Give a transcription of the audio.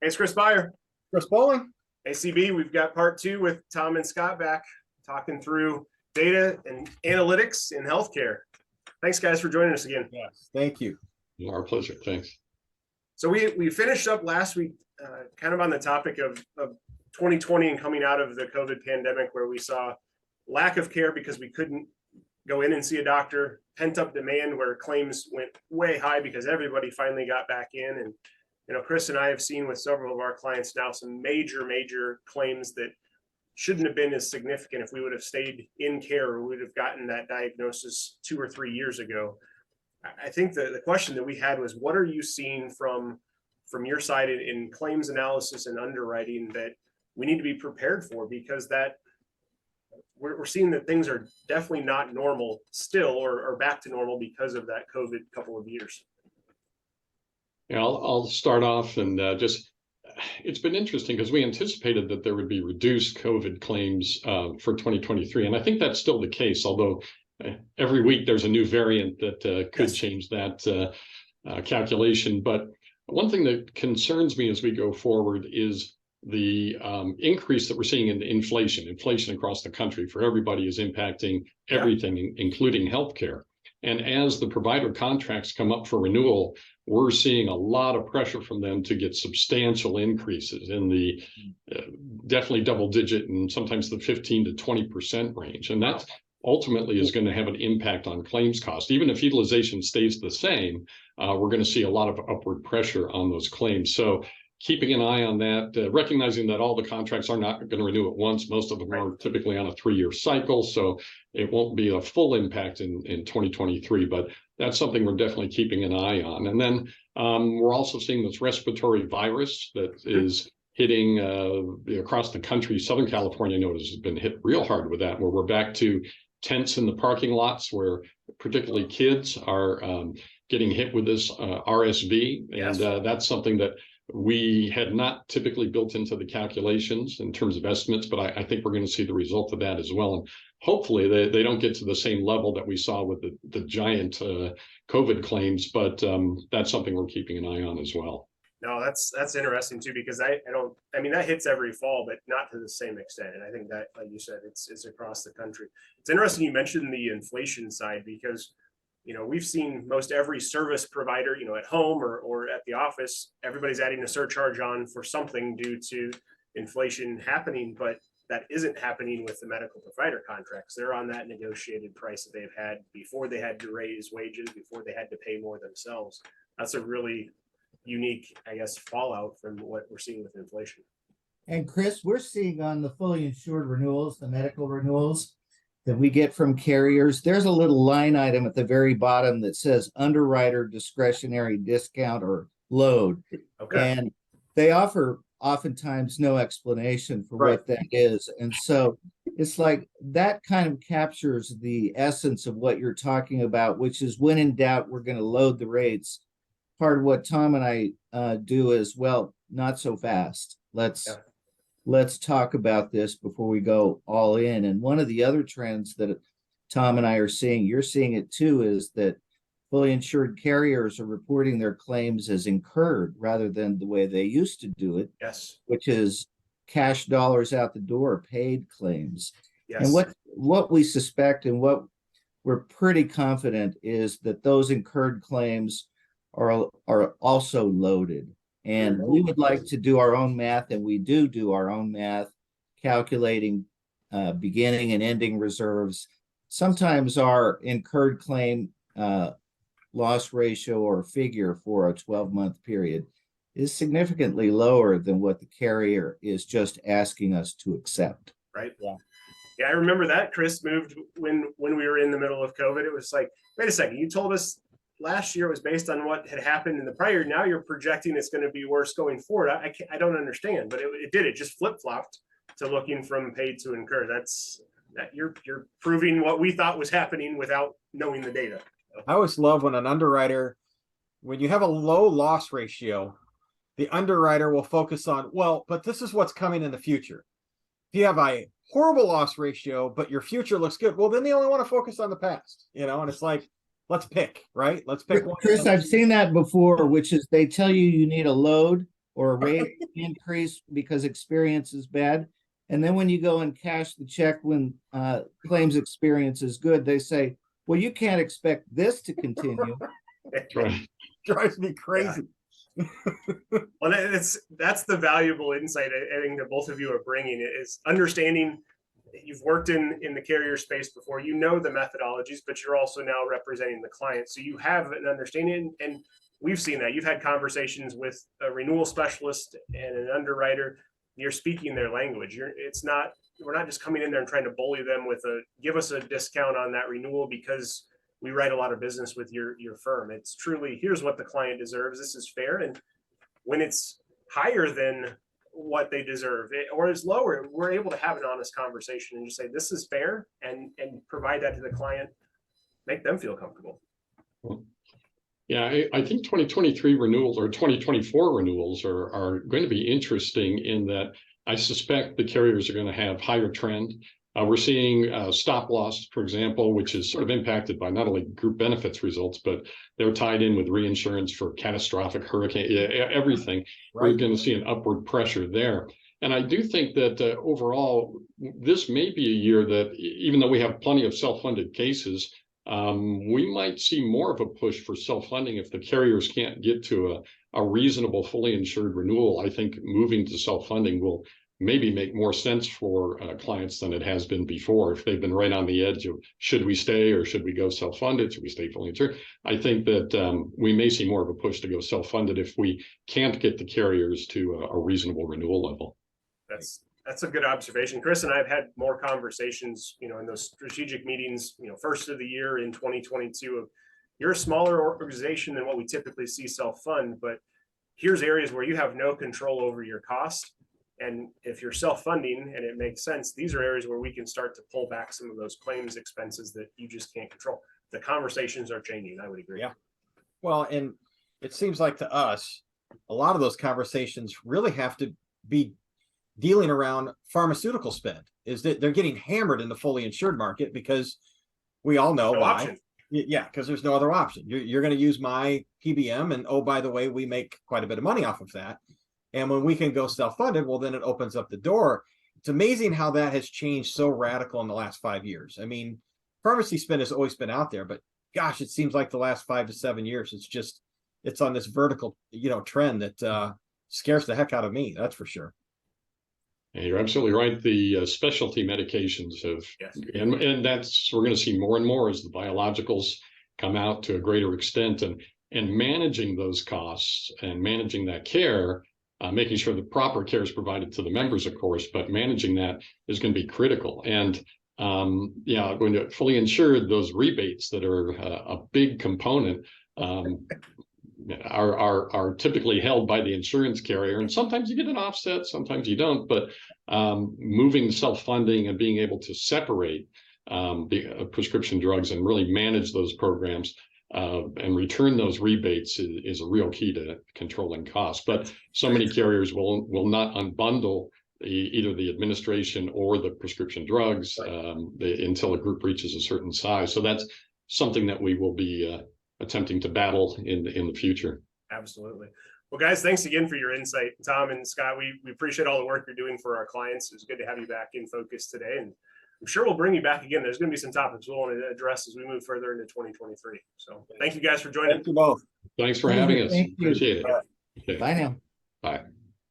Hey, it's Chris Beyer. Chris Bowling. ACB, we've got part two with Tom and Scott back talking through data and analytics in healthcare. Thanks, guys, for joining us again. Yes, thank you. Our pleasure. Thanks. So we finished up last week kind of on the topic of 2020 and coming out of the COVID pandemic, where we saw lack of care because we couldn't go in and see a doctor, pent up demand where claims went way high because everybody finally got back in. And Chris and I have seen with several of our clients now some major claims that shouldn't have been as significant if we would have stayed in care or we would have gotten that diagnosis 2 or 3 years ago. I think the question that we had was, what are you seeing from your side in claims analysis and underwriting that we need to be prepared for? Because that we're seeing that things are definitely not normal still or back to normal because of that COVID couple of years. Yeah, I'll start off and it's been interesting because we anticipated that there would be reduced COVID claims for 2023. And I think that's still the case, although every week there's a new variant that could change that calculation. But one thing that concerns me as we go forward is the increase that we're seeing in inflation. Inflation across the country for everybody is impacting everything, including healthcare. And as the provider contracts come up for renewal, we're seeing a lot of pressure from them to get substantial increases in the definitely double digit and sometimes the 15 to 20% range. And that ultimately is going to have an impact on claims cost. Even if utilization stays the same, we're going to see a lot of upward pressure on those claims. So keeping an eye on that, recognizing that all the contracts are not going to renew at once. Most of them are typically on a 3-year cycle, so it won't be a full impact in 2023, but that's something we're definitely keeping an eye on. And then we're also seeing this respiratory virus that is hitting across the country. Southern California, I know, has been hit real hard with that, where we're back to tents in the parking lots where particularly kids are getting hit with this RSV. And that's something that we had not typically built into the calculations in terms of estimates, but I think we're going to see the result of that as well. And hopefully they don't get to the same level that we saw with the giant COVID claims, but that's something we're keeping an eye on as well. No, that's interesting too, because I mean, that hits every fall, but not to the same extent. And I think that, like you said, it's across the country. It's interesting you mentioned the inflation side, because we've seen most every service provider, at home or at the office, everybody's adding a surcharge on for something due to inflation happening, but that isn't happening with the medical provider contracts. They're on that negotiated price that they've had before they had to raise wages, before they had to pay more themselves. That's a really unique, I guess, fallout from what we're seeing with inflation. And Chris, we're seeing on the fully insured renewals, the medical renewals that we get from carriers, there's a little line item at the very bottom that says underwriter discretionary discount or load. Okay. And they offer oftentimes no explanation for what that is. And so it's like that kind of captures the essence of what you're talking about, which is when in doubt, we're going to load the rates. Part of what Tom and I do is, well, not so fast. Let's talk about this before we go all in. And one of the other trends that Tom and I are seeing, you're seeing it too, is that fully insured carriers are reporting their claims as incurred rather than the way they used to do it. Yes. Which is cash dollars out the door, paid claims. Yes. And what we suspect and what we're pretty confident is that those incurred claims are also loaded. And we would like to do our own math, and we do our own math, calculating beginning and ending reserves. Sometimes our incurred claim loss ratio or figure for a 12-month period is significantly lower than what the carrier is just asking us to accept. Right. Yeah, I remember that Chris moved when we were in the middle of COVID. It was like, wait a second, you told us last year was based on what had happened in the prior. Now you're projecting it's going to be worse going forward. I don't understand, but it did. It just flip-flopped to looking from paid to incurred. That you're proving what we thought was happening without knowing the data. I always love when an underwriter, when you have a low loss ratio, the underwriter will focus on, well, but this is what's coming in the future. If you have a horrible loss ratio, but your future looks good, well, then they only want to focus on the past, and it's like, let's pick, right? Let's pick one. Chris, I've seen that before, which is they tell you need a load or a rate increase because experience is bad. And then when you go and cash the check when claims experience is good, they say, well, you can't expect this to continue. Right. Drives me crazy. Well, that's the valuable insight I think that both of you are bringing, is understanding. You've worked in the carrier space before, you know the methodologies, but you're also now representing the client, so you have an understanding. And we've seen that you've had conversations with a renewal specialist and an underwriter. You're speaking their language. We're not just coming in there and trying to bully them with give us a discount on that renewal because we write a lot of business with your firm. It's truly, here's what the client deserves. This is fair. And when it's higher than what they deserve or is lower, we're able to have an honest conversation and just say, this is fair, and provide that to the client, make them feel comfortable. Yeah, I think 2023 renewals or 2024 renewals are going to be interesting in that I suspect the carriers are going to have higher trend. We're seeing stop loss, for example, which is sort of impacted by not only group benefits results, but they're tied in with reinsurance for catastrophic hurricane, everything. Right. We're going to see an upward pressure there. And I do think that overall, this may be a year that even though we have plenty of self-funded cases, we might see more of a push for self-funding if the carriers can't get to a reasonable, fully insured renewal. I think moving to self-funding will maybe make more sense for clients than it has been before. If they've been right on the edge of should we stay or should we go self-funded, should we stay fully insured? I think that we may see more of a push to go self-funded if we can't get the carriers to a reasonable renewal level. That's a good observation. Chris and I have had more conversations, in those strategic meetings, first of the year in 2022 of, you're a smaller organization than what we typically see self-fund, but here's areas where you have no control over your cost. And if you're self-funding and it makes sense, these are areas where we can start to pull back some of those claims expenses that you just can't control. The conversations are changing. I would agree. Yeah. Well, and it seems like to us, a lot of those conversations really have to be dealing around pharmaceutical spend. Is that they're getting hammered in the fully insured market because we all know why. Option. Yeah, because there's no other option. You're going to use my PBM, and oh, by the way, we make quite a bit of money off of that. And when we can go self-funded, well, then it opens up the door. It's amazing how that has changed so radical in the last 5 years. I mean, pharmacy spend has always been out there, but gosh, it seems like the last 5 to 7 years, it's on this vertical, trend that scares the heck out of me. That's for sure. And you're absolutely right. The specialty medications have, yes. and we're going to see more and more as the biologicals come out to a greater extent, and managing those costs and managing that care. Making sure the proper care is provided to the members, of course, but managing that is going to be critical. And when you're fully insured, those rebates that are a big component are typically held by the insurance carrier. And sometimes you get an offset, sometimes you don't. But moving self-funding and being able to separate the prescription drugs and really manage those programs and return those rebates is a real key to controlling costs. But so many carriers will not unbundle either the administration or the prescription drugs until a group reaches a certain size. So that's something that we will be attempting to battle in the future. Absolutely. Well, guys, thanks again for your insight. Tom and Scott, we appreciate all the work you're doing for our clients. It's good to have you back in focus today. And I'm sure we'll bring you back again. There's going to be some topics we'll want to address as we move further into 2023. So thank you guys for joining. Thank you both. Thanks for having us. Thank you. Appreciate it. Bye now. Bye.